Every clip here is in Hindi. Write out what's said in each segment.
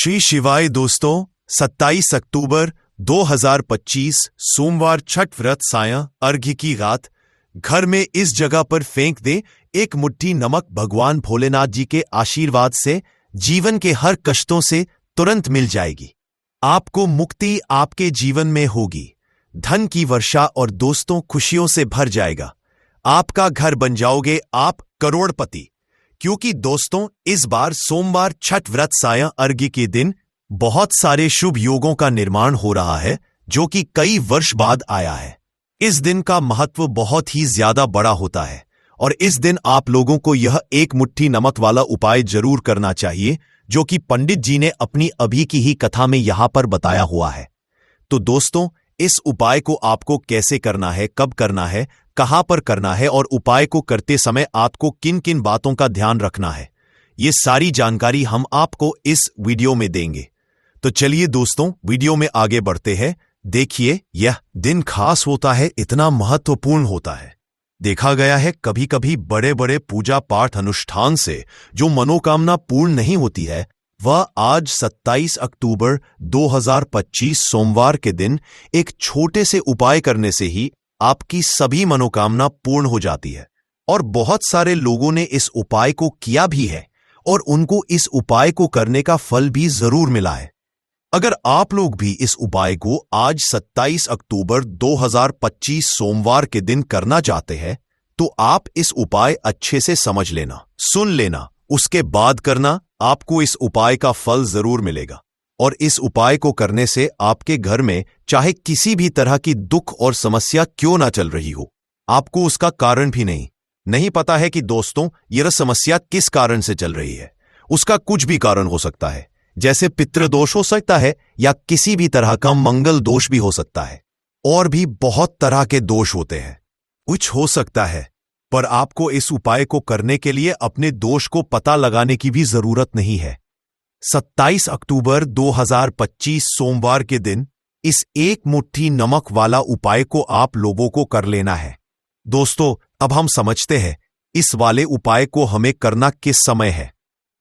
श्री शिवाय दोस्तों, 27 अक्टूबर 2025 सोमवार छठ व्रत सायं अर्घ्य की रात घर में इस जगह पर फेंक दे एक मुट्ठी नमक। भगवान भोलेनाथ जी के आशीर्वाद से जीवन के हर कष्टों से तुरंत मिल जाएगी। आपको मुक्ति आपके जीवन में होगी, धन की वर्षा और दोस्तों खुशियों से भर जाएगा। आपका घर बन जाओगे आप करोड़पति। क्योंकि दोस्तों इस बार सोमवार छठ व्रत सायं अर्घ्य के दिन बहुत सारे शुभ योगों का निर्माण हो रहा है, जो कि कई वर्ष बाद आया है। इस दिन का महत्व बहुत ही ज्यादा बड़ा होता है और इस दिन आप लोगों को यह एक मुट्ठी नमक वाला उपाय जरूर करना चाहिए, जो कि पंडित जी ने अपनी अभी की ही कथा में यहां पर बताया हुआ है। तो दोस्तों, इस उपाय को आपको कैसे करना है, कब करना है, कहां पर करना है और उपाय को करते समय आपको किन किन बातों का ध्यान रखना है, ये सारी जानकारी हम आपको इस वीडियो में देंगे। तो चलिए दोस्तों, वीडियो में आगे बढ़ते हैं। देखिए, यह दिन खास होता है, इतना महत्वपूर्ण होता है। देखा गया है कभी कभी बड़े बड़े पूजा पाठ अनुष्ठान से जो मनोकामना पूर्ण नहीं होती है, वह आज 27 अक्टूबर 2025 सोमवार के दिन एक छोटे से उपाय करने से ही आपकी सभी मनोकामना पूर्ण हो जाती है। और बहुत सारे लोगों ने इस उपाय को किया भी है और उनको इस उपाय को करने का फल भी जरूर मिला है। अगर आप लोग भी इस उपाय को आज 27 अक्टूबर 2025 सोमवार के दिन करना चाहते हैं, तो आप इस उपाय अच्छे से समझ लेना, सुन लेना, उसके बाद करना। आपको इस उपाय का फल जरूर मिलेगा। और इस उपाय को करने से आपके घर में चाहे किसी भी तरह की दुख और समस्या क्यों ना चल रही हो, आपको उसका कारण भी नहीं पता है कि दोस्तों यह समस्या किस कारण से चल रही है। उसका कुछ भी कारण हो सकता है, जैसे पितृदोष हो सकता है या किसी भी तरह का मंगल दोष भी हो सकता है। और भी बहुत तरह के दोष होते हैं, कुछ हो सकता है। पर आपको इस उपाय को करने के लिए अपने दोष को पता लगाने की भी जरूरत नहीं है। 27 अक्टूबर 2025 सोमवार के दिन इस एक मुट्ठी नमक वाला उपाय को आप लोगों को कर लेना है। दोस्तों, अब हम समझते हैं इस वाले उपाय को हमें करना किस समय है।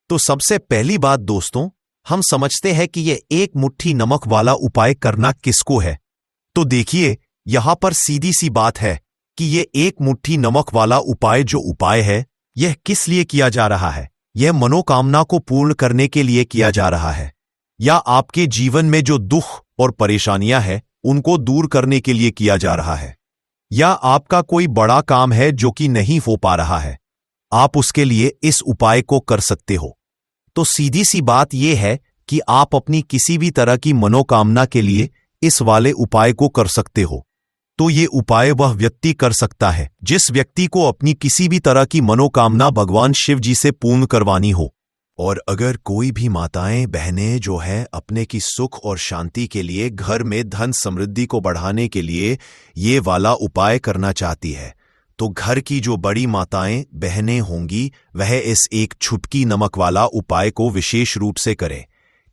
तो सबसे पहली बात दोस्तों, हम समझते हैं कि यह एक मुट्ठी नमक वाला उपाय करना किसको है। तो देखिए, यहां पर सीधी सी बात है कि यह एक मुट्ठी नमक वाला उपाय जो उपाय है, यह किस लिए किया जा रहा है। यह मनोकामना को पूर्ण करने के लिए किया जा रहा है, या आपके जीवन में जो दुख और परेशानियां हैं उनको दूर करने के लिए किया जा रहा है, या आपका कोई बड़ा काम है जो कि नहीं हो पा रहा है, आप उसके लिए इस उपाय को कर सकते हो। तो सीधी सी बात यह है कि आप अपनी किसी भी तरह की मनोकामना के लिए इस वाले उपाय को कर सकते हो। तो ये उपाय वह व्यक्ति कर सकता है जिस व्यक्ति को अपनी किसी भी तरह की मनोकामना भगवान शिव जी से पूर्ण करवानी हो। और अगर कोई भी माताएं बहनें जो है अपने की सुख और शांति के लिए, घर में धन समृद्धि को बढ़ाने के लिए ये वाला उपाय करना चाहती है, तो घर की जो बड़ी माताएं बहनें होंगी वह इस एक चुटकी नमक वाला उपाय को विशेष रूप से करें।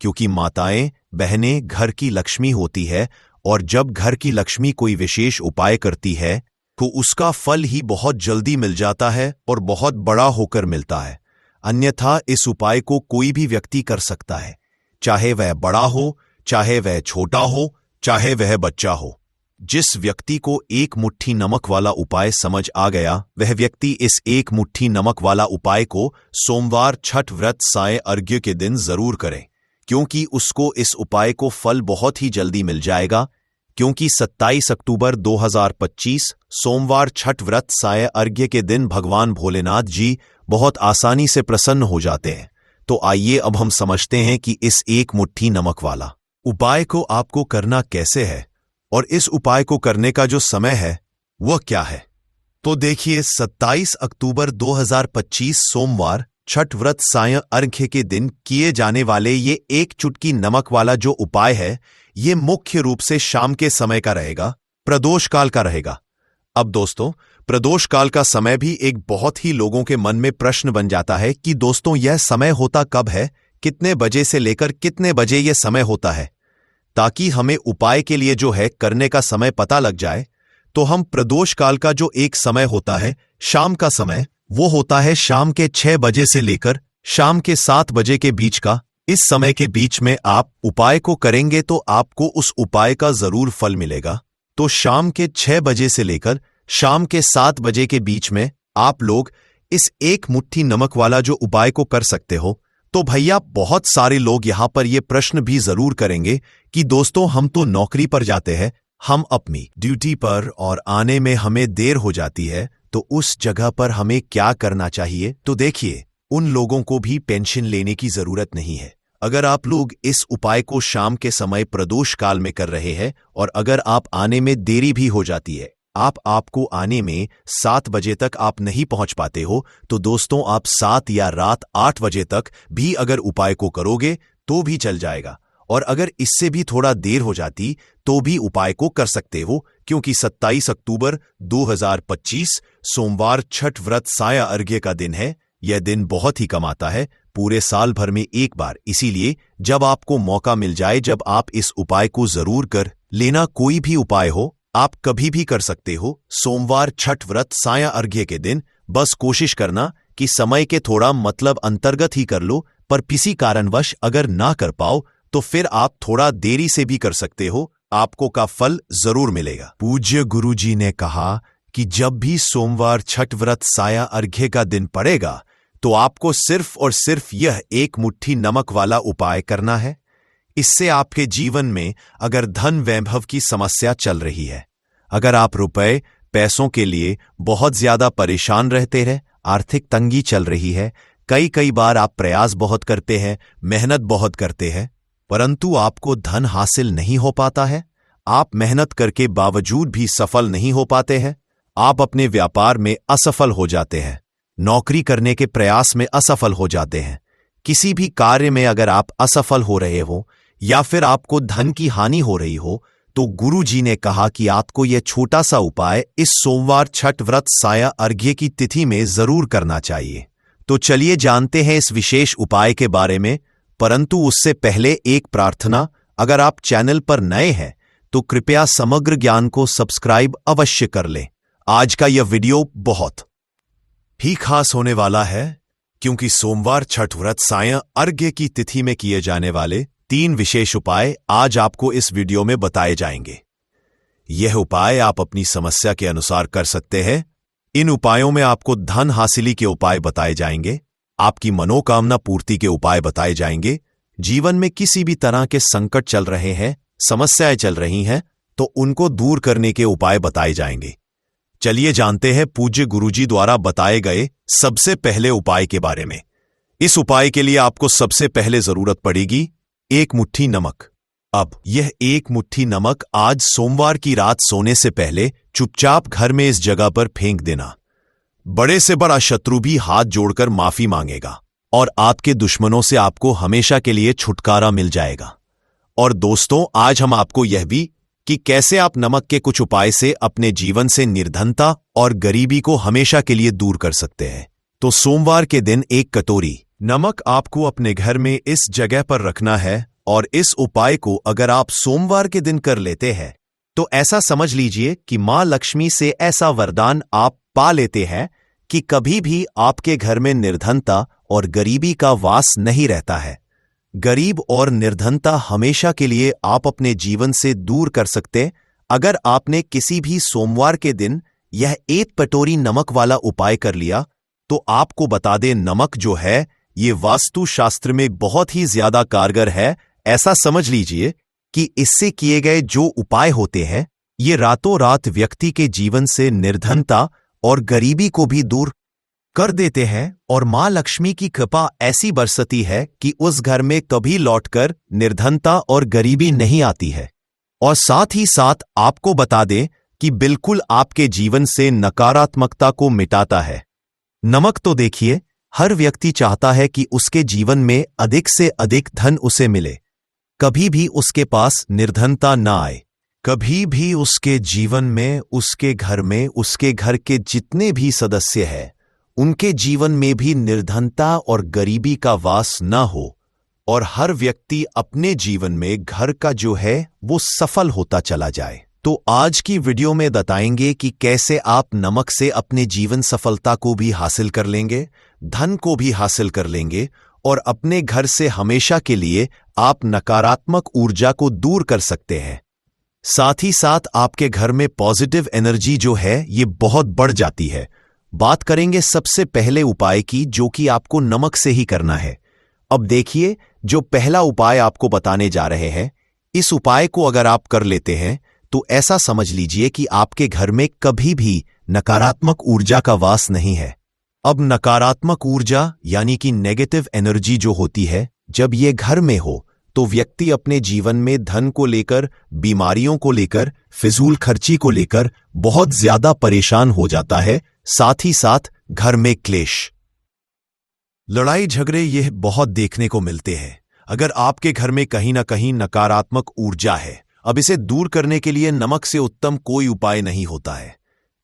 क्योंकि माताएं बहनें घर की लक्ष्मी होती है, और जब घर की लक्ष्मी कोई विशेष उपाय करती है तो उसका फल ही बहुत जल्दी मिल जाता है और बहुत बड़ा होकर मिलता है। अन्यथा इस उपाय को कोई भी व्यक्ति कर सकता है, चाहे वह बड़ा हो, चाहे वह छोटा हो, चाहे वह बच्चा हो। जिस व्यक्ति को एक मुट्ठी नमक वाला उपाय समझ आ गया, वह व्यक्ति इस एक मुट्ठी नमक वाला उपाय को सोमवार छठ व्रत सायं अर्घ्य के दिन जरूर करें, क्योंकि उसको इस उपाय को फल बहुत ही जल्दी मिल जाएगा। क्योंकि 27 अक्टूबर 2025 सोमवार छठ व्रत सायं अर्घ्य के दिन भगवान भोलेनाथ जी बहुत आसानी से प्रसन्न हो जाते हैं। तो आइए अब हम समझते हैं कि इस एक मुट्ठी नमक वाला उपाय को आपको करना कैसे है और इस उपाय को करने का जो समय है वह क्या है। तो देखिए, 27 अक्टूबर 2025 सोमवार छठ व्रत सायं अर्घ्य के दिन किए जाने वाले ये एक चुटकी नमक वाला जो उपाय है, ये मुख्य रूप से शाम के समय का रहेगा, प्रदोष काल का रहेगा। अब दोस्तों, प्रदोष काल का समय भी एक बहुत ही लोगों के मन में प्रश्न बन जाता है कि दोस्तों यह समय होता कब है, कितने बजे से लेकर कितने बजे यह समय होता है। ताकि हमें उपाय के लिए जो है करने का समय पता लग जाए, तो हम प्रदोष काल का जो एक समय होता है, शाम का समय, वो होता है शाम के 6 बजे से लेकर शाम के 7 बजे के बीच का, इस समय के बीच में आप उपाय को करेंगे तो आपको उस उपाय का जरूर फल मिलेगा। तो शाम के 6 बजे से लेकर शाम के 7 बजे के बीच में आप लोग इस एक मुट्ठी नमक वाला जो उपाय को कर सकते हो। तो भैया बहुत सारे लोग यहां पर ये प्रश्न भी जरूर करेंगे कि दोस्तों हम तो नौकरी पर जाते हैं, हम अपनी ड्यूटी पर और आने में हमें देर हो जाती है, तो उस जगह पर हमें क्या करना चाहिए। तो देखिए, उन लोगों को भी पेंशन लेने की जरूरत नहीं है। अगर आप लोग इस उपाय को शाम के समय प्रदोष काल में कर रहे हैं और अगर आप आने में देरी भी हो जाती है, आपको आने में 7 बजे तक आप नहीं पहुंच पाते हो, तो दोस्तों आप 7 या रात 8 बजे तक भी अगर उपाय को करोगे तो भी चल जाएगा। और अगर इससे भी थोड़ा देर हो जाती तो भी उपाय को कर सकते हो, क्योंकि 27 अक्टूबर 2025 सोमवार छठ व्रत साया अर्घ्य का दिन है। यह दिन बहुत ही कम आता है, पूरे साल भर में एक बार। इसीलिए जब आपको मौका मिल जाए, जब आप इस उपाय को जरूर कर लेना। कोई भी उपाय हो, आप कभी भी कर सकते हो। सोमवार छठ व्रत साया अर्घ्य के दिन बस कोशिश करना कि समय के थोड़ा अंतर्गत ही कर लो, पर किसी कारणवश अगर ना कर पाओ तो फिर आप थोड़ा देरी से भी कर सकते हो, आपको का फल जरूर मिलेगा। पूज्य गुरुजी ने कहा कि जब भी सोमवार छठ व्रत साया अर्घ्य का दिन पड़ेगा तो आपको सिर्फ और सिर्फ यह एक मुट्ठी नमक वाला उपाय करना है। इससे आपके जीवन में अगर धन वैभव की समस्या चल रही है, अगर आप रुपए पैसों के लिए बहुत ज्यादा परेशान रहते हैं, आर्थिक तंगी चल रही है, कई बार आप प्रयास बहुत करते हैं, मेहनत बहुत करते हैं, परंतु आपको धन हासिल नहीं हो पाता है, आप मेहनत करके बावजूद भी सफल नहीं हो पाते हैं, आप अपने व्यापार में असफल हो जाते हैं, नौकरी करने के प्रयास में असफल हो जाते हैं, किसी भी कार्य में अगर आप असफल हो रहे हो या फिर आपको धन की हानि हो रही हो, तो गुरु जी ने कहा कि आपको यह छोटा सा उपाय इस सोमवार छठ व्रत साया अर्घ्य की तिथि में जरूर करना चाहिए। तो चलिए जानते हैं इस विशेष उपाय के बारे में, परंतु उससे पहले एक प्रार्थना। अगर आप चैनल पर नए हैं तो कृपया समग्र ज्ञान को सब्सक्राइब अवश्य कर लें। आज का यह वीडियो बहुत ही खास होने वाला है, क्योंकि सोमवार छठ व्रत साया अर्घ्य की तिथि में किए जाने वाले 3 विशेष उपाय आज आपको इस वीडियो में बताए जाएंगे। यह उपाय आप अपनी समस्या के अनुसार कर सकते हैं। इन उपायों में आपको धन हासिली के उपाय बताए जाएंगे, आपकी मनोकामना पूर्ति के उपाय बताए जाएंगे, जीवन में किसी भी तरह के संकट चल रहे हैं, समस्याएं चल रही हैं, तो उनको दूर करने के उपाय बताए जाएंगे। चलिए जानते हैं पूज्य गुरुजी द्वारा बताए गए सबसे पहले उपाय के बारे में। इस उपाय के लिए आपको सबसे पहले जरूरत पड़ेगी एक मुट्ठी नमक। अब यह एक मुट्ठी नमक आज सोमवार की रात सोने से पहले चुपचाप घर में इस जगह पर फेंक देना। बड़े से बड़ा शत्रु भी हाथ जोड़कर माफी मांगेगा और आपके दुश्मनों से आपको हमेशा के लिए छुटकारा मिल जाएगा। और दोस्तों, आज हम आपको यह भी कि कैसे आप नमक के कुछ उपाय से अपने जीवन से निर्धनता और गरीबी को हमेशा के लिए दूर कर सकते हैं। तो सोमवार के दिन 1 कटोरी नमक आपको अपने घर में इस जगह पर रखना है, और इस उपाय को अगर आप सोमवार के दिन कर लेते हैं तो ऐसा समझ लीजिए कि मां लक्ष्मी से ऐसा वरदान आप पा लेते हैं कि कभी भी आपके घर में निर्धनता और गरीबी का वास नहीं रहता है। गरीब और निर्धनता हमेशा के लिए आप अपने जीवन से दूर कर सकते अगर आपने किसी भी सोमवार के दिन यह 1 कटोरी नमक वाला उपाय कर लिया। तो आपको बता दें, नमक जो है ये वास्तु शास्त्र में बहुत ही ज्यादा कारगर है। ऐसा समझ लीजिए कि इससे किए गए जो उपाय होते हैं ये रातों रात व्यक्ति के जीवन से निर्धनता और गरीबी को भी दूर कर देते हैं, और मां लक्ष्मी की कृपा ऐसी बरसती है कि उस घर में कभी लौटकर निर्धनता और गरीबी नहीं आती है। और साथ ही साथ आपको बता दें कि बिल्कुल आपके जीवन से नकारात्मकता को मिटाता है। नमक तो देखिए, हर व्यक्ति चाहता है कि उसके जीवन में अधिक से अधिक धन उसे मिले, कभी भी उसके पास निर्धनता ना आए, कभी भी उसके जीवन में, उसके घर में, उसके घर के जितने भी सदस्य हैं उनके जीवन में भी निर्धनता और गरीबी का वास ना हो, और हर व्यक्ति अपने जीवन में घर का जो है वो सफल होता चला जाए। तो आज की वीडियो में बताएंगे कि कैसे आप नमक से अपने जीवन सफलता को भी हासिल कर लेंगे, धन को भी हासिल कर लेंगे, और अपने घर से हमेशा के लिए आप नकारात्मक ऊर्जा को दूर कर सकते हैं। साथ ही साथ आपके घर में पॉजिटिव एनर्जी जो है ये बहुत बढ़ जाती है। बात करेंगे सबसे पहले उपाय की, जो कि आपको नमक से ही करना है। अब देखिए, जो पहला उपाय आपको बताने जा रहे हैं, इस उपाय को अगर आप कर लेते हैं तो ऐसा समझ लीजिए कि आपके घर में कभी भी नकारात्मक ऊर्जा का वास नहीं है। अब नकारात्मक ऊर्जा यानी कि नेगेटिव एनर्जी जो होती है, जब ये घर में हो तो व्यक्ति अपने जीवन में धन को लेकर, बीमारियों को लेकर, फिजूल खर्ची को लेकर बहुत ज्यादा परेशान हो जाता है। साथ ही साथ घर में क्लेश, लड़ाई झगड़े यह बहुत देखने को मिलते हैं। अगर आपके घर में कहीं ना कहीं नकारात्मक ऊर्जा है, अब इसे दूर करने के लिए नमक से उत्तम कोई उपाय नहीं होता है।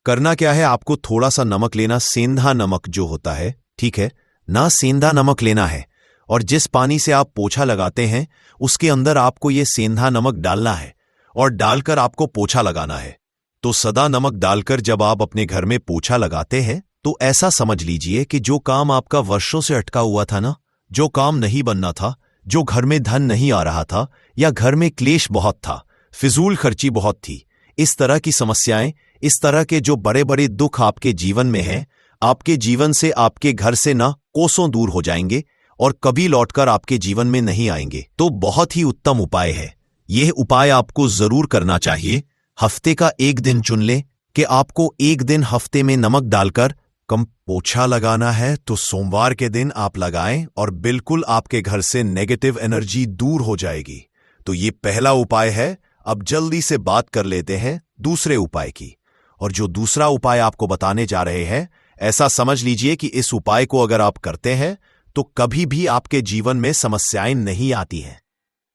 करना क्या है, आपको थोड़ा सा नमक लेना, सेंधा नमक जो होता है, ठीक है ना, सेंधा नमक लेना है। और जिस पानी से आप पोछा लगाते हैं उसके अंदर आपको ये सेंधा नमक डालना है और डालकर आपको पोछा लगाना है। तो सदा नमक डालकर जब आप अपने घर में पोछा लगाते हैं तो ऐसा समझ लीजिए कि जो काम आपका वर्षों से अटका हुआ था ना, जो काम नहीं बनना था, जो घर में धन नहीं आ रहा था, या घर में क्लेश बहुत था, फिजूल खर्ची बहुत थी, इस तरह की समस्याएं, इस तरह के जो बड़े बड़े दुख आपके जीवन में हैं, आपके जीवन से, आपके घर से ना कोसों दूर हो जाएंगे और कभी लौटकर आपके जीवन में नहीं आएंगे। तो बहुत ही उत्तम उपाय है। यह उपाय आपको जरूर करना चाहिए। हफ्ते का एक दिन चुन लें कि आपको एक दिन हफ्ते में नमक डालकर कम पोछा लगाना है, तो सोमवार के दिन आप लगाएं और बिल्कुल आपके घर से नेगेटिव एनर्जी दूर हो जाएगी। तो ये पहला उपाय है। अब जल्दी से बात कर लेते हैं दूसरे उपाय की। और जो दूसरा उपाय आपको बताने जा रहे हैं, ऐसा समझ लीजिए कि इस उपाय को अगर आप करते हैं तो कभी भी आपके जीवन में समस्याएं नहीं आती हैं।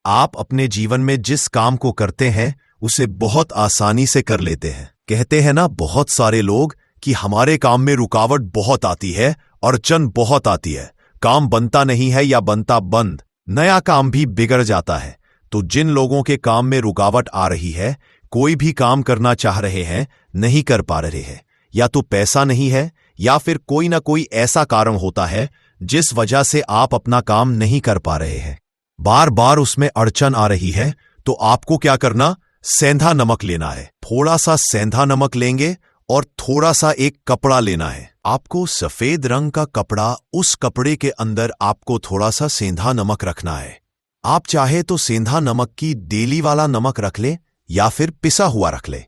आप अपने जीवन में जिस काम को करते हैं उसे बहुत आसानी से कर लेते हैं। कहते हैं ना बहुत सारे लोग कि हमारे काम में रुकावट बहुत आती है, अड़चन बहुत आती है, काम बनता नहीं है या बनता बंद, नया काम भी बिगड़ जाता है। तो जिन लोगों के काम में रुकावट आ रही है, कोई भी काम करना चाह रहे हैं, नहीं कर पा रहे हैं, या तो पैसा नहीं है या फिर कोई ना कोई ऐसा कारण होता है जिस वजह से आप अपना काम नहीं कर पा रहे हैं, बार बार उसमें अड़चन आ रही है, तो आपको क्या करना, सेंधा नमक लेना है। थोड़ा सा सेंधा नमक लेंगे और थोड़ा सा एक कपड़ा लेना है। आपको सफेद रंग का कपड़ा, उस कपड़े के अंदर आपको थोड़ा सा सेंधा नमक रखना है। आप चाहे तो सेंधा नमक की डेली वाला नमक रख ले या फिर पिसा हुआ रख ले।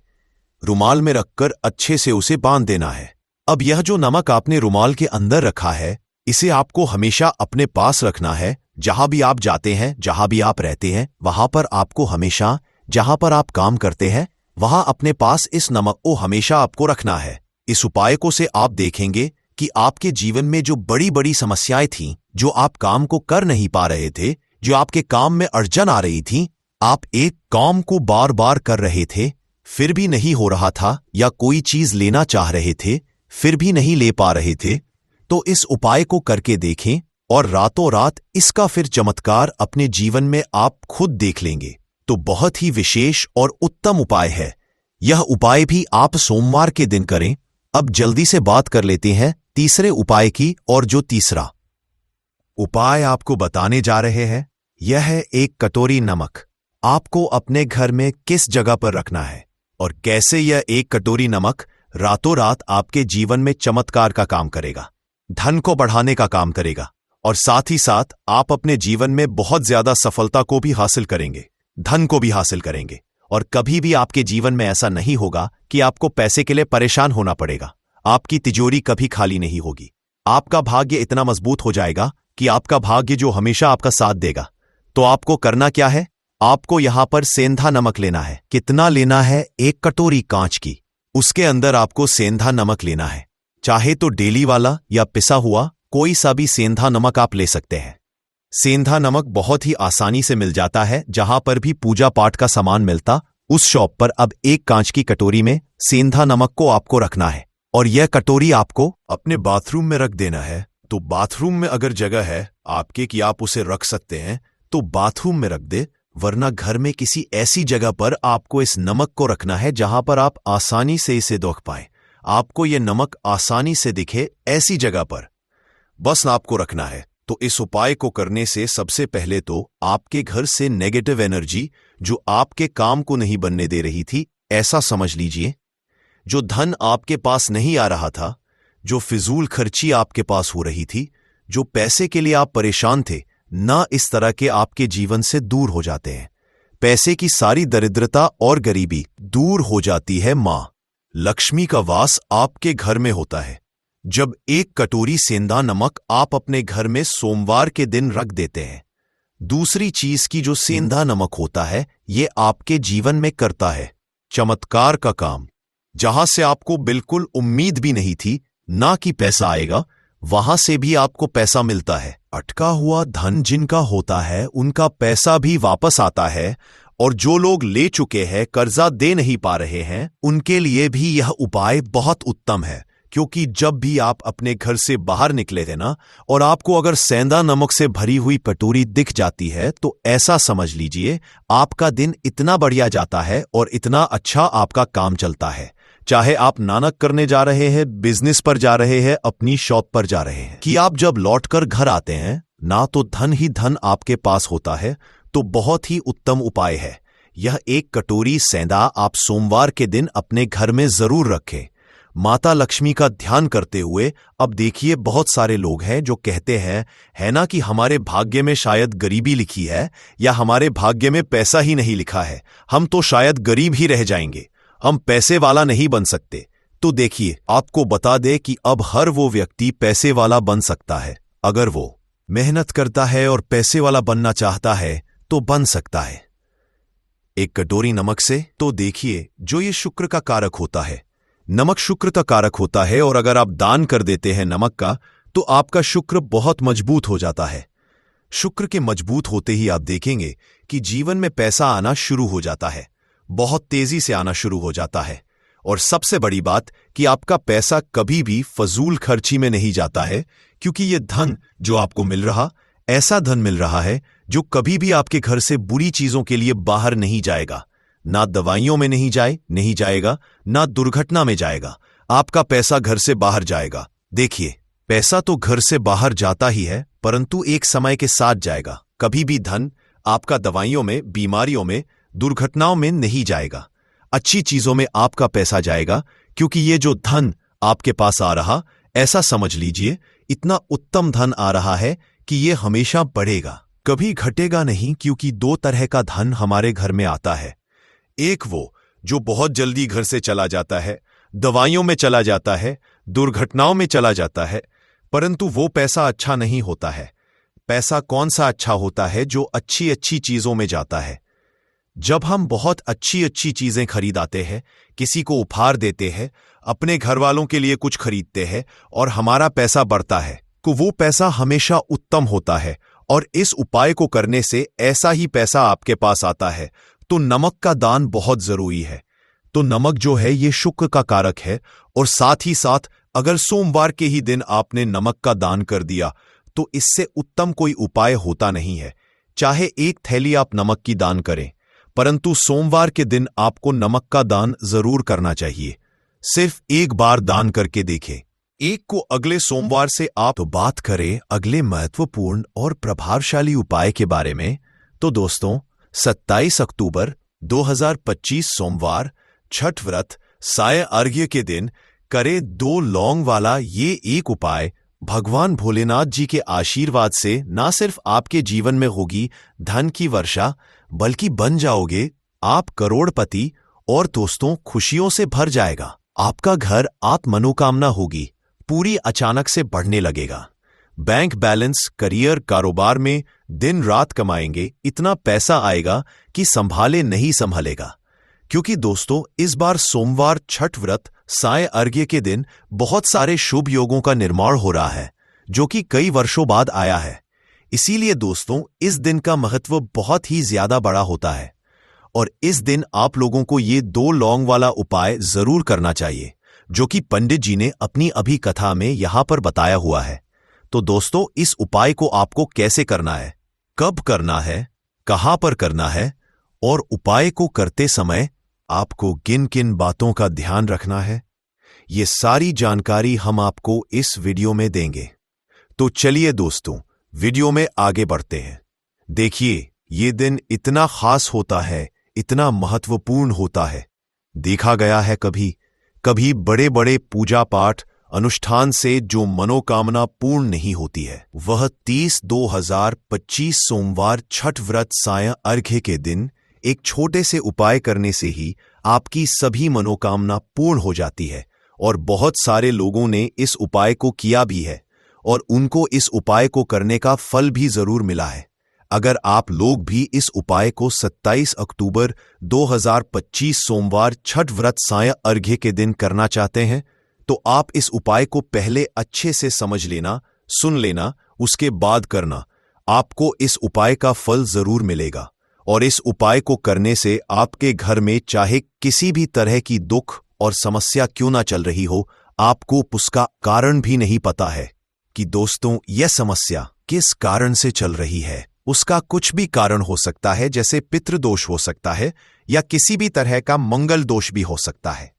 रुमाल में रखकर अच्छे से उसे बांध देना है। अब यह जो नमक आपने रुमाल के अंदर रखा है, इसे आपको हमेशा अपने पास रखना है। जहां भी आप जाते हैं, जहां भी आप रहते हैं, वहां पर आपको हमेशा, जहां पर आप काम करते हैं, वहां अपने पास इस नमक को हमेशा आपको रखना है। इस उपाय को से आप देखेंगे कि आपके जीवन में जो बड़ी बड़ी समस्याएं थीं, जो आप काम को कर नहीं पा रहे थे, जो आपके काम में अड़चन आ रही थी, आप एक काम को बार बार कर रहे थे, फिर भी नहीं हो रहा था, या कोई चीज लेना चाह रहे थे, फिर भी नहीं ले पा रहे थे, तो इस उपाय को करके देखें और रातों रात इसका फिर चमत्कार अपने जीवन में आप खुद देख लेंगे। तो बहुत ही विशेष और उत्तम उपाय है। यह उपाय भी आप सोमवार के दिन करें। अब जल्दी से बात कर लेते हैं तीसरे उपाय की। और जो तीसरा उपाय आपको बताने जा रहे हैं, यह है एक कटोरी नमक। आपको अपने घर में किस जगह पर रखना है और कैसे यह एक कटोरी नमक रातों रात आपके जीवन में चमत्कार का काम करेगा, धन को बढ़ाने का काम करेगा, और साथ ही साथ आप अपने जीवन में बहुत ज्यादा सफलता को भी हासिल करेंगे, धन को भी हासिल करेंगे। और कभी भी आपके जीवन में ऐसा नहीं होगा कि आपको पैसे के लिए परेशान होना पड़ेगा। आपकी तिजोरी कभी खाली नहीं होगी। आपका भाग्य इतना मजबूत हो जाएगा कि आपका भाग्य जो हमेशा आपका साथ देगा। तो आपको करना क्या है, आपको यहां पर सेंधा नमक लेना है। कितना लेना है, एक कटोरी कांच की, उसके अंदर आपको सेंधा नमक लेना है। चाहे तो डेली वाला या पिसा हुआ कोई सा भी सेंधा नमक आप ले सकते हैं। सेंधा नमक बहुत ही आसानी से मिल जाता है। जहां पर भी पूजा पाठ का सामान मिलता, उस शॉप पर अब एक कांच की कटोरी में सेंधा नमक को आपको रखना है। और यह कटोरी आपको अपने बाथरूम में रख देना है। तो बाथरूम में अगर जगह है आपके कि आप उसे रख सकते हैं, तो बाथरूम में रख दे, वरना घर में किसी ऐसी जगह पर आपको इस नमक को रखना है जहां पर आप आसानी से इसे देख पाए। आपको यह नमक आसानी से दिखे, ऐसी जगह पर बस आपको रखना है। तो इस उपाय को करने से सबसे पहले तो आपके घर से नेगेटिव एनर्जी जो आपके काम को नहीं बनने दे रही थी, ऐसा समझ लीजिए, जो धन आपके पास नहीं आ रहा था, जो फिजूल खर्ची आपके पास हो रही थी, जो पैसे के लिए आप परेशान थे, ना इस तरह के आपके जीवन से दूर हो जाते हैं। पैसे की सारी दरिद्रता और गरीबी दूर हो जाती है। मां लक्ष्मी का वास आपके घर में होता है। जब एक कटोरी सेंधा नमक आप अपने घर में सोमवार के दिन रख देते हैं, दूसरी चीज की जो सेंधा नमक होता है, ये आपके जीवन में करता है चमत्कार का काम। जहां से आपको बिल्कुल उम्मीद भी नहीं थी ना कि पैसा आएगा, वहां से भी आपको पैसा मिलता है। अटका हुआ धन जिनका होता है, उनका पैसा भी वापस आता है। और जो लोग ले चुके हैं, कर्जा दे नहीं पा रहे हैं, उनके लिए भी यह उपाय बहुत उत्तम है। क्योंकि जब भी आप अपने घर से बाहर निकले थे ना, और आपको अगर सेंधा नमक से भरी हुई कटोरी दिख जाती है, तो ऐसा समझ लीजिए आपका दिन इतना बढ़िया जाता है और इतना अच्छा आपका काम चलता है। चाहे आप नानक करने जा रहे हैं, बिजनेस पर जा रहे हैं, अपनी शॉप पर जा रहे हैं, कि आप जब लौटकर घर आते हैं ना, तो धन ही धन आपके पास होता है। तो बहुत ही उत्तम उपाय है यह। एक कटोरी सेंधा आप सोमवार के दिन अपने घर में जरूर रखें, माता लक्ष्मी का ध्यान करते हुए। अब देखिए, बहुत सारे लोग हैं जो कहते हैं, है ना, कि हमारे भाग्य में शायद गरीबी लिखी है, या हमारे भाग्य में पैसा ही नहीं लिखा है, हम तो शायद गरीब ही रह जाएंगे, हम पैसे वाला नहीं बन सकते। तो देखिए, आपको बता दे कि अब हर वो व्यक्ति पैसे वाला बन सकता है। अगर वो मेहनत करता है और पैसे वाला बनना चाहता है तो बन सकता है। एक कटोरी नमक से तो देखिए, जो ये शुक्र का कारक होता है, नमक शुक्र का कारक होता है, और अगर आप दान कर देते हैं नमक का, तो आपका शुक्र बहुत मजबूत हो जाता है। शुक्र के मजबूत होते ही आप देखेंगे कि जीवन में पैसा आना शुरू हो जाता है, बहुत तेजी से आना शुरू हो जाता है। और सबसे बड़ी बात कि आपका पैसा कभी भी फजूल खर्ची में नहीं जाता है, क्योंकि ये धन जो आपको मिल रहा, ऐसा धन मिल रहा है जो कभी भी आपके घर से बुरी चीजों के लिए बाहर नहीं जाएगा। ना दवाइयों में नहीं जाएगा, ना दुर्घटना में जाएगा। आपका पैसा घर से बाहर जाएगा। देखिए, पैसा तो घर से बाहर जाता ही है, परंतु एक समय के साथ जाएगा। कभी भी धन आपका दवाइयों में, बीमारियों में, दुर्घटनाओं में नहीं जाएगा। अच्छी चीजों में आपका पैसा जाएगा, क्योंकि ये जो धन आपके पास आ रहा, ऐसा समझ लीजिए इतना उत्तम धन आ रहा है कि ये हमेशा बढ़ेगा, कभी घटेगा नहीं। क्योंकि दो तरह का धन हमारे घर में आता है। एक वो जो बहुत जल्दी घर से चला जाता है, दवाइयों में चला जाता है, दुर्घटनाओं में चला जाता है, परंतु वो पैसा अच्छा नहीं होता है। पैसा कौन सा अच्छा होता है? जो अच्छी अच्छी चीजों में जाता है। जब हम बहुत अच्छी अच्छी चीजें खरीदाते हैं, किसी को उपहार देते हैं, अपने घर वालों के लिए कुछ खरीदते हैं, और हमारा पैसा बढ़ता है, तो वो पैसा हमेशा उत्तम होता है। और इस उपाय को करने से ऐसा ही पैसा आपके पास आता है। तो नमक का दान बहुत जरूरी है। तो नमक जो है ये शुक्र का कारक है, और साथ ही साथ अगर सोमवार के ही दिन आपने नमक का दान कर दिया, तो इससे उत्तम कोई उपाय होता नहीं है। चाहे एक थैली आप नमक की दान करें, परंतु सोमवार के दिन आपको नमक का दान जरूर करना चाहिए। सिर्फ एक बार दान करके देखें। एक को अगले सोमवार से आप बात करें अगले महत्वपूर्ण और प्रभावशाली उपाय के बारे में। तो दोस्तों, 27 अक्टूबर 2025 सोमवार, छठ व्रत साय अर्घ्य के दिन करे 2 लौंग वाला ये एक उपाय। भगवान भोलेनाथ जी के आशीर्वाद से ना सिर्फ आपके जीवन में होगी धन की वर्षा, बल्कि बन जाओगे आप करोड़पति, और दोस्तों खुशियों से भर जाएगा आपका घर। आप मनोकामना होगी पूरी अचानक से बढ़ने लगेगा। बैंक बैलेंस, करियर, कारोबार में दिन रात कमाएंगे, इतना पैसा आएगा कि संभाले नहीं संभलेगा। क्योंकि दोस्तों, इस बार सोमवार छठ व्रत साय अर्घ्य के दिन बहुत सारे शुभ योगों का निर्माण हो रहा है, जो कि कई वर्षों बाद आया है। इसीलिए दोस्तों, इस दिन का महत्व बहुत ही ज्यादा बड़ा होता है, और इस दिन आप लोगों को ये 2 लौंग वाला उपाय जरूर करना चाहिए, जो कि पंडित जी ने अपनी अभी कथा में यहां पर बताया हुआ है। तो दोस्तों, इस उपाय को आपको कैसे करना है, कब करना है, कहां पर करना है, और उपाय को करते समय आपको किन किन बातों का ध्यान रखना है, ये सारी जानकारी हम आपको इस वीडियो में देंगे। तो चलिए दोस्तों, वीडियो में आगे बढ़ते हैं। देखिए, ये दिन इतना खास होता है, इतना महत्वपूर्ण होता है। देखा गया है कभी कभी बड़े बड़े पूजा पाठ अनुष्ठान से जो मनोकामना पूर्ण नहीं होती है, वह 30/2/2025 सोमवार छठ व्रत सायं अर्घ्य के दिन एक छोटे से उपाय करने से ही आपकी सभी मनोकामना पूर्ण हो जाती है। और बहुत सारे लोगों ने इस उपाय को किया भी है और उनको इस उपाय को करने का फल भी जरूर मिला है। अगर आप लोग भी इस उपाय को 27 अक्टूबर 2025 सोमवार छठ व्रत सायं अर्घ्य के दिन करना चाहते हैं, तो आप इस उपाय को पहले अच्छे से समझ लेना, सुन लेना, उसके बाद करना। आपको इस उपाय का फल जरूर मिलेगा। और इस उपाय को करने से आपके घर में चाहे किसी भी तरह की दुख और समस्या क्यों ना चल रही हो, आपको उसका कारण भी नहीं पता है कि दोस्तों यह समस्या किस कारण से चल रही है। उसका कुछ भी कारण हो सकता है, जैसे पितृदोष हो सकता है या किसी भी तरह का मंगल दोष भी हो सकता है।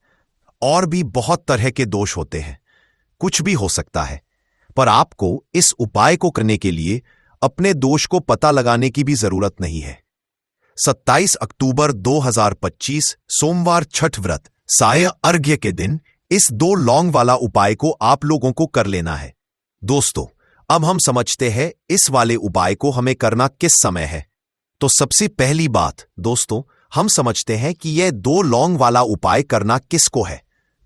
और भी बहुत तरह के दोष होते हैं, कुछ भी हो सकता है। पर आपको इस उपाय को करने के लिए अपने दोष को पता लगाने की भी जरूरत नहीं है। 27 अक्टूबर 2025 सोमवार छठ व्रत सायं अर्घ्य के दिन इस 2 लौंग वाला उपाय को आप लोगों को कर लेना है। दोस्तों, अब हम समझते हैं इस वाले उपाय को हमें करना किस समय है। तो सबसे पहली बात दोस्तों, हम समझते हैं कि यह 2 लौंग वाला उपाय करना किसको है।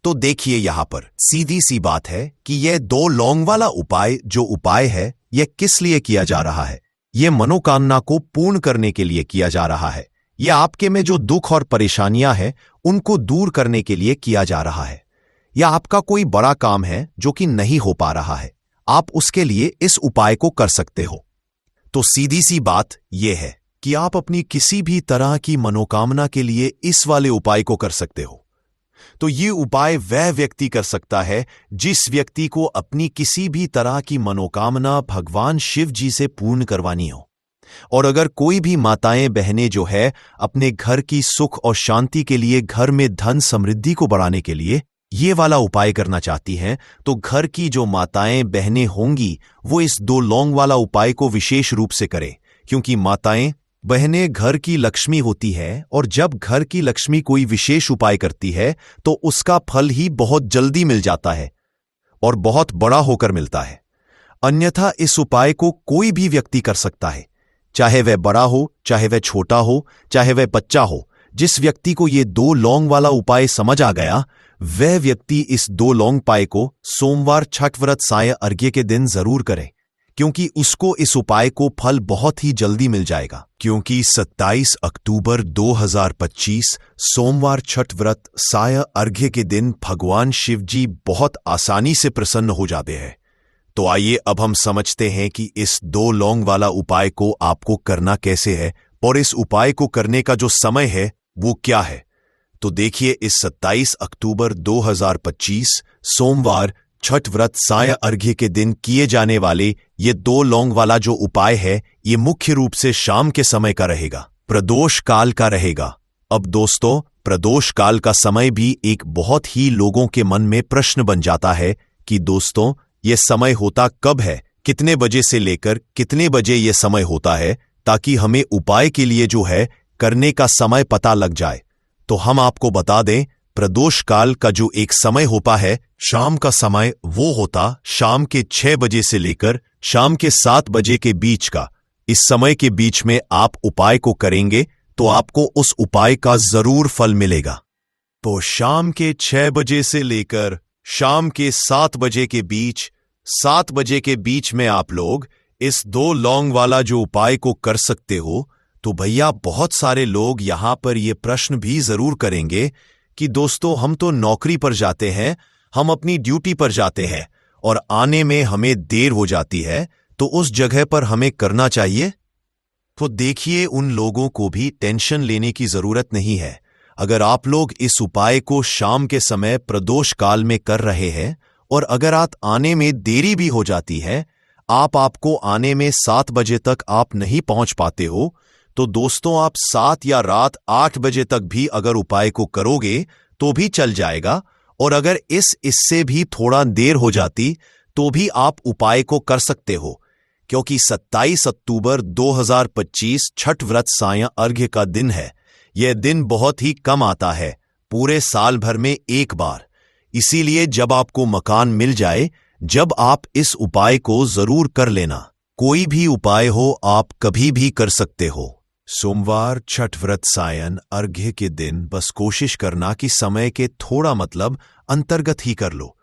तो देखिए, यहां पर सीधी सी बात है कि यह 2 लौंग वाला उपाय जो उपाय है, यह किस लिए किया जा रहा है। यह मनोकामना को पूर्ण करने के लिए किया जा रहा है। यह आपके में जो दुख और परेशानियां हैं उनको दूर करने के लिए किया जा रहा है। या आपका कोई बड़ा काम है जो कि नहीं हो पा रहा है, आप उसके लिए इस उपाय को कर सकते हो। तो सीधी सी बात यह है कि आप अपनी किसी भी तरह की मनोकामना के लिए इस वाले उपाय को कर सकते हो। तो ये उपाय वह व्यक्ति कर सकता है जिस व्यक्ति को अपनी किसी भी तरह की मनोकामना भगवान शिव जी से पूर्ण करवानी हो। और अगर कोई भी माताएं बहनें जो है अपने घर की सुख और शांति के लिए, घर में धन समृद्धि को बढ़ाने के लिए ये वाला उपाय करना चाहती हैं, तो घर की जो माताएं बहनें होंगी वो इस 2 लौंग वाला उपाय को विशेष रूप से करें। क्योंकि माताएं बहनें घर की लक्ष्मी होती है, और जब घर की लक्ष्मी कोई विशेष उपाय करती है तो उसका फल ही बहुत जल्दी मिल जाता है और बहुत बड़ा होकर मिलता है। अन्यथा इस उपाय को कोई भी व्यक्ति कर सकता है, चाहे वह बड़ा हो, चाहे वह छोटा हो, चाहे वह बच्चा हो। जिस व्यक्ति को ये 2 लौंग वाला उपाय समझ आ गया, वह व्यक्ति इस 2 लौंग उपाय को सोमवार छठ व्रत सायं अर्घ्य के दिन जरूर करे, क्योंकि उसको इस उपाय को फल बहुत ही जल्दी मिल जाएगा। क्योंकि 27 अक्टूबर 2025 सोमवार छठ व्रत सायं अर्घ्य के दिन भगवान शिव जी बहुत आसानी से प्रसन्न हो जाते हैं। तो आइए अब हम समझते हैं कि इस 2 लौंग वाला उपाय को आपको करना कैसे है और इस उपाय को करने का जो समय है वो क्या है। तो देखिए, इस 27 अक्टूबर 2025 सोमवार छठ व्रत सायं अर्घ्य के दिन किए जाने वाले ये 2 लौंग वाला जो उपाय है, ये मुख्य रूप से शाम के समय का रहेगा, प्रदोष काल का रहेगा। अब दोस्तों, प्रदोष काल का समय भी एक बहुत ही लोगों के मन में प्रश्न बन जाता है कि दोस्तों ये समय होता कब है, कितने बजे से लेकर कितने बजे ये समय होता है, ताकि हमें उपाय के लिए जो है करने का समय पता लग जाए। तो हम आपको बता दें, प्रदोष काल का जो एक समय होता है शाम का समय, वो होता शाम के 6 बजे से लेकर शाम के 7 बजे के बीच का। इस समय के बीच में आप उपाय को करेंगे तो आपको उस उपाय का जरूर फल मिलेगा। तो शाम के 6 बजे से लेकर शाम के 7 बजे के बीच, 7 बजे के बीच में आप लोग इस 2 लौंग वाला जो उपाय को कर सकते हो। तो भैया, बहुत सारे लोग यहां पर ये प्रश्न भी जरूर करेंगे कि दोस्तों हम तो नौकरी पर जाते हैं, हम अपनी ड्यूटी पर जाते हैं और आने में हमें देर हो जाती है, तो उस जगह पर हमें करना चाहिए। तो देखिए, उन लोगों को भी टेंशन लेने की जरूरत नहीं है। अगर आप लोग इस उपाय को शाम के समय प्रदोष काल में कर रहे हैं और अगर आप आने में देरी भी हो जाती है, आपको आने में 7 बजे तक आप नहीं पहुंच पाते हो, तो दोस्तों आप 7 या रात 8 बजे तक भी अगर उपाय को करोगे तो भी चल जाएगा। और अगर इससे भी थोड़ा देर हो जाती तो भी आप उपाय को कर सकते हो, क्योंकि 27 अक्टूबर 2025 छठ व्रत सायं अर्घ्य का दिन है। यह दिन बहुत ही कम आता है, पूरे साल भर में एक बार। इसीलिए जब आपको मकान मिल जाए, जब आप इस उपाय को जरूर कर लेना। कोई भी उपाय हो आप कभी भी कर सकते हो। सोमवार छठ व्रत सायं अर्घ्य के दिन बस कोशिश करना कि समय के थोड़ा मतलब अंतर्गत ही कर लो।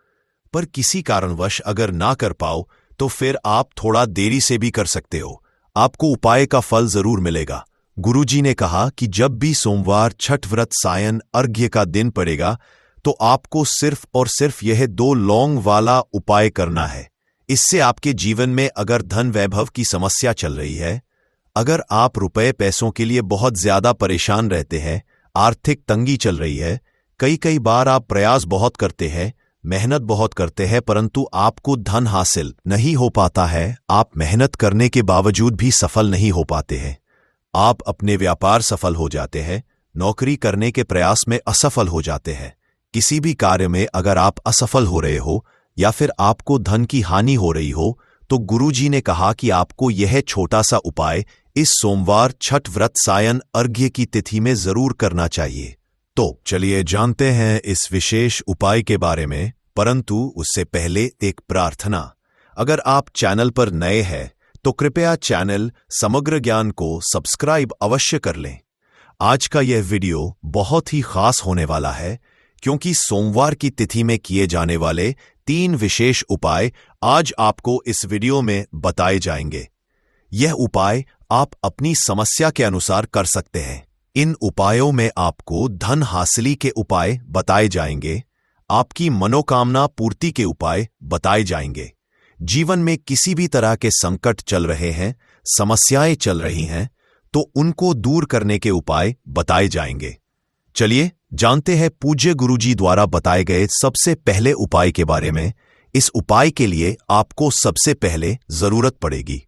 पर किसी कारणवश अगर ना कर पाओ तो फिर आप थोड़ा देरी से भी कर सकते हो। आपको उपाय का फल जरूर मिलेगा। गुरुजी ने कहा कि जब भी सोमवार छठ व्रत सायं अर्घ्य का दिन पड़ेगा तो आपको सिर्फ और सिर्फ यह 2 लौंग वाला उपाय करना है। इससे आपके जीवन में अगर धन वैभव की समस्या चल रही है, अगर आप रुपए पैसों के लिए बहुत ज्यादा परेशान रहते हैं, आर्थिक तंगी चल रही है, कई बार आप प्रयास बहुत करते हैं, मेहनत बहुत करते हैं, परंतु आपको धन हासिल नहीं हो पाता है, आप मेहनत करने के बावजूद भी सफल नहीं हो पाते हैं, आप अपने व्यापार सफल हो जाते हैं, नौकरी करने के प्रयास में असफल हो जाते हैं, किसी भी कार्य में अगर आप असफल हो रहे हो या फिर आपको धन की हानि हो रही हो, तो गुरुजी ने कहा कि आपको यह छोटा सा उपाय इस सोमवार छठ व्रत सायं अर्घ्य की तिथि में जरूर करना चाहिए। तो चलिए जानते हैं इस विशेष उपाय के बारे में, परंतु उससे पहले एक प्रार्थना। अगर आप चैनल पर नए हैं तो कृपया चैनल समग्र ज्ञान को सब्सक्राइब अवश्य कर लें। आज का यह वीडियो बहुत ही खास होने वाला है, क्योंकि सोमवार की तिथि में किए जाने वाले 3 विशेष उपाय आज आपको इस वीडियो में बताए जाएंगे। यह उपाय आप अपनी समस्या के अनुसार कर सकते हैं। इन उपायों में आपको धन हासिली के उपाय बताए जाएंगे, आपकी मनोकामना पूर्ति के उपाय बताए जाएंगे। जीवन में किसी भी तरह के संकट चल रहे हैं, समस्याएं चल रही हैं, तो उनको दूर करने के उपाय बताए जाएंगे। चलिए जानते हैं पूज्य गुरुजी द्वारा बताए गए सबसे पहले उपाय के बारे में। इस उपाय के लिए आपको सबसे पहले जरूरत पड़ेगी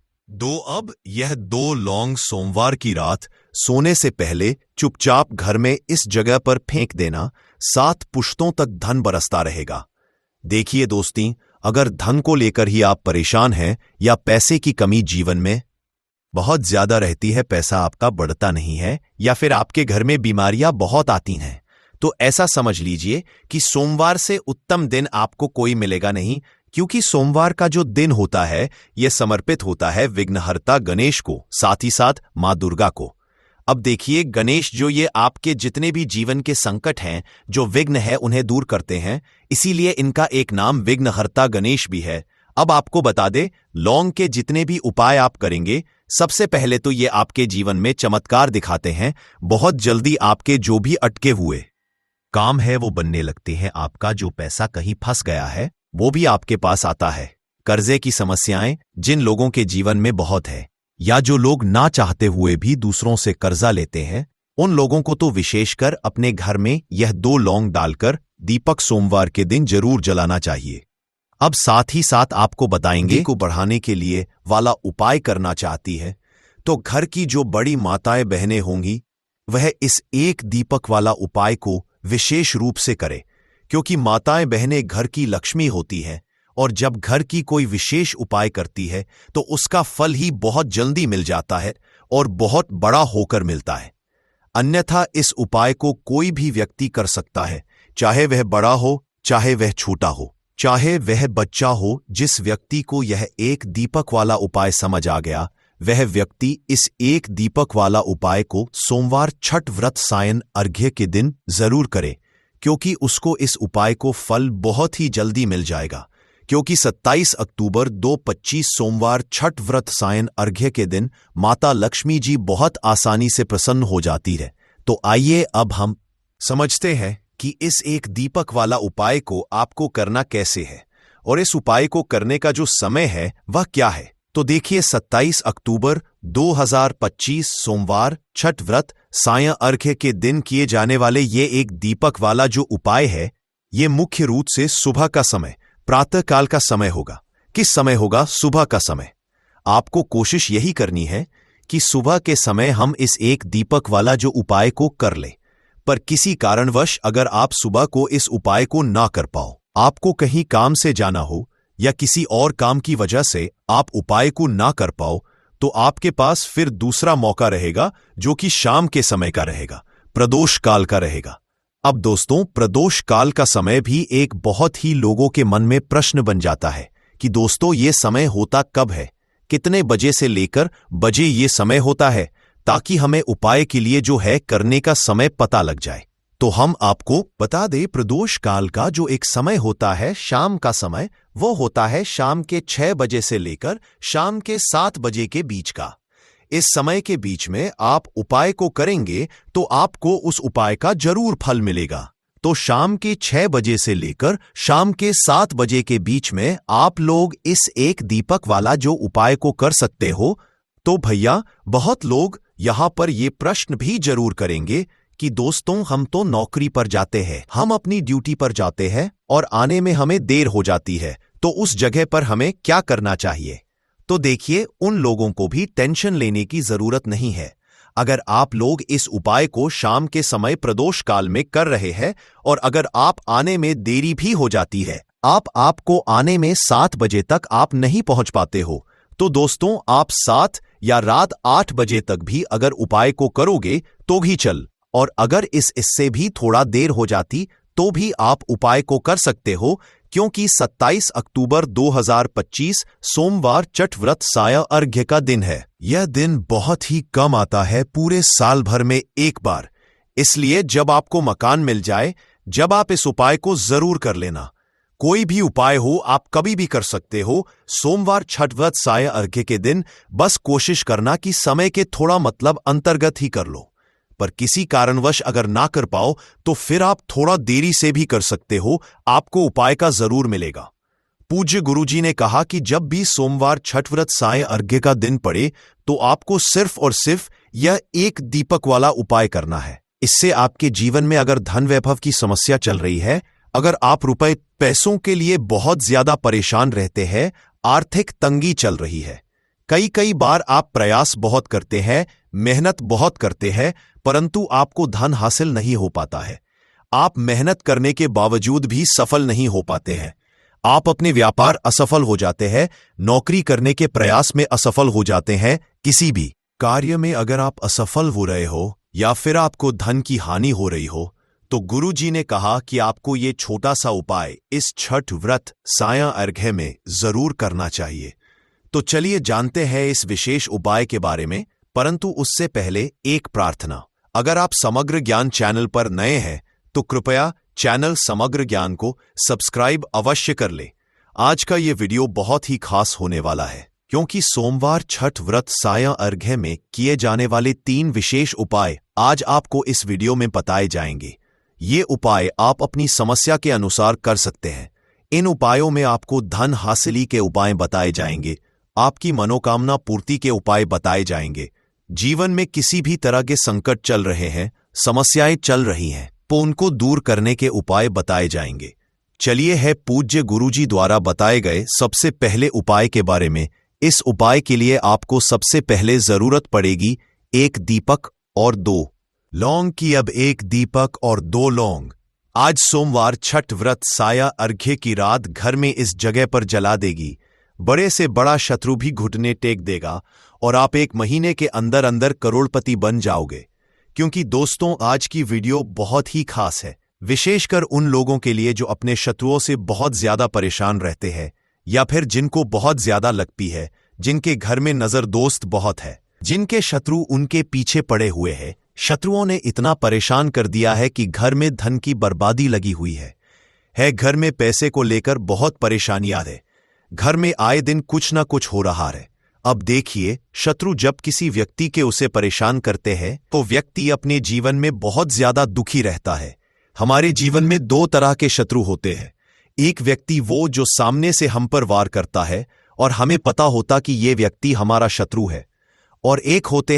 अब यह 2 लौंग सोमवार की रात सोने से पहले चुपचाप घर में इस जगह पर फेंक देना। 7 पुश्तों तक धन बरसता रहेगा। देखिए दोस्ती, अगर धन को लेकर ही आप परेशान हैं या पैसे की कमी जीवन में बहुत ज्यादा रहती है, पैसा आपका बढ़ता नहीं है, या फिर आपके घर में बीमारियां बहुत आती हैं, तो ऐसा समझ लीजिए कि सोमवार से उत्तम दिन आपको कोई मिलेगा नहीं, क्योंकि सोमवार का जो दिन होता है यह समर्पित होता है विघ्नहर्ता गणेश को, साथ ही साथ मां दुर्गा को। अब देखिए, गणेश जो ये आपके जितने भी जीवन के संकट हैं, जो विघ्न है, उन्हें दूर करते हैं, इसीलिए इनका एक नाम विघ्नहर्ता गणेश भी है। अब आपको बता दे, लौंग के जितने भी उपाय आप करेंगे, सबसे पहले तो ये आपके जीवन में चमत्कार दिखाते हैं। बहुत जल्दी आपके जो भी अटके हुए काम है वो बनने लगते हैं। आपका जो पैसा कहीं फंस गया है वो भी आपके पास आता है। कर्जे की समस्याएं जिन लोगों के जीवन में बहुत है, या जो लोग ना चाहते हुए भी दूसरों से कर्जा लेते हैं, उन लोगों को तो विशेषकर अपने घर में यह 2 लौंग डालकर दीपक सोमवार के दिन जरूर जलाना चाहिए। अब साथ ही साथ आपको बताएंगे को बढ़ाने के लिए वाला उपाय करना चाहती है तो घर की जो बड़ी माताएं बहनें होंगी वह इस एक दीपक वाला उपाय को विशेष रूप से करे, क्योंकि माताएं बहनें घर की लक्ष्मी होती हैं, और जब घर की कोई विशेष उपाय करती है तो उसका फल ही बहुत जल्दी मिल जाता है और बहुत बड़ा होकर मिलता है। अन्यथा इस उपाय को कोई भी व्यक्ति कर सकता है, चाहे वह बड़ा हो, चाहे वह छोटा हो, चाहे वह बच्चा हो। जिस व्यक्ति को यह एक दीपक वाला उपाय समझ आ गया, वह व्यक्ति इस एक दीपक वाला उपाय को सोमवार छठ व्रत सायं अर्घ्य के दिन जरूर करे, क्योंकि उसको इस उपाय को फल बहुत ही जल्दी मिल जाएगा। क्योंकि 27 अक्टूबर 2025 सोमवार छठ व्रत सायं अर्घ्य के दिन माता लक्ष्मी जी बहुत आसानी से प्रसन्न हो जाती है। तो आइए अब हम समझते हैं कि इस एक दीपक वाला उपाय को आपको करना कैसे है, और इस उपाय को करने का जो समय है वह क्या है। तो देखिए, 27 अक्टूबर 2025 सोमवार छठ व्रत सायं अर्घ्य के दिन किए जाने वाले ये एक दीपक वाला जो उपाय है, ये मुख्य रूप से सुबह का समय, प्रातः काल का समय होगा। किस समय होगा? सुबह का समय। आपको कोशिश यही करनी है कि सुबह के समय हम इस एक दीपक वाला जो उपाय को कर लें। पर किसी कारणवश अगर आप सुबह को इस उपाय को ना कर पाओ, आपको कहीं काम से जाना हो, या किसी और काम की वजह से आप उपाय को ना कर पाओ, तो आपके पास फिर दूसरा मौका रहेगा जो कि शाम के समय का रहेगा, प्रदोष काल का रहेगा। अब दोस्तों, प्रदोष काल का समय भी एक बहुत ही लोगों के मन में प्रश्न बन जाता है कि दोस्तों ये समय होता कब है, कितने बजे से लेकर बजे ये समय होता है, ताकि हमें उपाय के लिए जो है करने का समय पता लग जाए। तो हम आपको बता दें, प्रदोष काल का जो एक समय होता है शाम का समय, वो होता है शाम के 6 बजे से लेकर शाम के 7 बजे के बीच का। इस समय के बीच में आप उपाय को करेंगे तो आपको उस उपाय का जरूर फल मिलेगा। तो शाम के 6 बजे से लेकर शाम के 7 बजे के बीच में आप लोग इस एक दीपक वाला जो उपाय को कर सकते हो। तो भैया, बहुत लोग यहां पर ये प्रश्न भी जरूर करेंगे कि दोस्तों हम तो नौकरी पर जाते हैं, हम अपनी ड्यूटी पर जाते हैं और आने में हमें देर हो जाती है, तो उस जगह पर हमें क्या करना चाहिए। तो देखिए, उन लोगों को भी टेंशन लेने की जरूरत नहीं है। अगर आप लोग इस उपाय को शाम के समय प्रदोष काल में कर रहे हैं और अगर आप आने में देरी भी हो जाती है, आपको आने में 7 बजे तक आप नहीं पहुंच पाते हो, तो दोस्तों आप 7 या रात 8 बजे तक भी अगर उपाय को करोगे तो भी चल, और अगर इससे भी थोड़ा देर हो जाती तो भी आप उपाय को कर सकते हो, क्योंकि 27 अक्टूबर 2025 सोमवार छठ व्रत साया अर्घ्य का दिन है। यह दिन बहुत ही कम आता है पूरे साल भर में एक बार, इसलिए जब आपको मकान मिल जाए, जब आप इस उपाय को जरूर कर लेना। कोई भी उपाय हो आप कभी भी कर सकते हो। सोमवार छठ व्रत साया अर्घ्य के दिन बस कोशिश करना कि समय के थोड़ा मतलब अंतर्गत ही कर लो, पर किसी कारणवश अगर ना कर पाओ तो फिर आप थोड़ा देरी से भी कर सकते हो, आपको उपाय का जरूर मिलेगा। पूज्य गुरुजी ने कहा कि जब भी सोमवार छठ व्रत साय अर्घ्य का दिन पड़े तो आपको सिर्फ और सिर्फ यह एक दीपक वाला उपाय करना है। इससे आपके जीवन में अगर धन वैभव की समस्या चल रही है, अगर आप रुपए पैसों के लिए बहुत ज्यादा परेशान रहते हैं, आर्थिक तंगी चल रही है, कई बार आप प्रयास बहुत करते हैं, मेहनत बहुत करते हैं, परंतु आपको धन हासिल नहीं हो पाता है, आप मेहनत करने के बावजूद भी सफल नहीं हो पाते हैं, आप अपने व्यापार असफल हो जाते हैं, नौकरी करने के प्रयास में असफल हो जाते हैं, किसी भी कार्य में अगर आप असफल हो रहे हो या फिर आपको धन की हानि हो रही हो, तो गुरुजी ने कहा कि आपको ये छोटा सा उपाय इस छठ व्रत साया अर्घ्य में जरूर करना चाहिए। तो चलिए जानते हैं इस विशेष उपाय के बारे में, परंतु उससे पहले एक प्रार्थना। अगर आप समग्र ज्ञान चैनल पर नए हैं तो कृपया चैनल समग्र ज्ञान को सब्सक्राइब अवश्य कर ले। आज का ये वीडियो बहुत ही खास होने वाला है, क्योंकि सोमवार छठ व्रत साया अर्घ्य में किए जाने वाले 3 विशेष उपाय आज आपको इस वीडियो में बताए जाएंगे। ये उपाय आप अपनी समस्या के अनुसार कर सकते हैं। इन उपायों में आपको धन हासिली के उपाय बताए जाएंगे, आपकी मनोकामना पूर्ति के उपाय बताए जाएंगे। जीवन में किसी भी तरह के संकट चल रहे हैं, समस्याएं चल रही हैं, तो उनको दूर करने के उपाय बताए जाएंगे। चलिए है पूज्य गुरुजी द्वारा बताए गए सबसे पहले उपाय के बारे में। इस उपाय के लिए आपको सबसे पहले जरूरत पड़ेगी 1 दीपक और 2 लौंग की। अब 1 दीपक और 2 लौंग आज सोमवार छठ व्रत साया अर्घ्य की रात घर में इस जगह पर जला देगी। बड़े से बड़ा शत्रु भी घुटने टेक देगा और आप 1 महीने के अंदर अंदर करोड़पति बन जाओगे। क्योंकि दोस्तों आज की वीडियो बहुत ही खास है, विशेषकर उन लोगों के लिए जो अपने शत्रुओं से बहुत ज्यादा परेशान रहते हैं, या फिर जिनको बहुत ज्यादा लगती है, जिनके घर में नजर दोस्त बहुत है, जिनके शत्रु उनके पीछे पड़े हुए हैं। शत्रुओं ने इतना परेशान कर दिया है कि घर में धन की बर्बादी लगी हुई है। घर में पैसे को लेकर बहुत परेशानियां है, घर में आए दिन कुछ ना कुछ हो रहा है। अब देखिए, शत्रु जब किसी व्यक्ति के उसे परेशान करते हैं तो व्यक्ति अपने जीवन में बहुत ज्यादा दुखी रहता है। हमारे जीवन में 2 तरह के शत्रु होते हैं। एक व्यक्ति वो जो सामने से हम पर वार करता है और हमें पता होता कि ये व्यक्ति हमारा शत्रु है, और एक होते हैं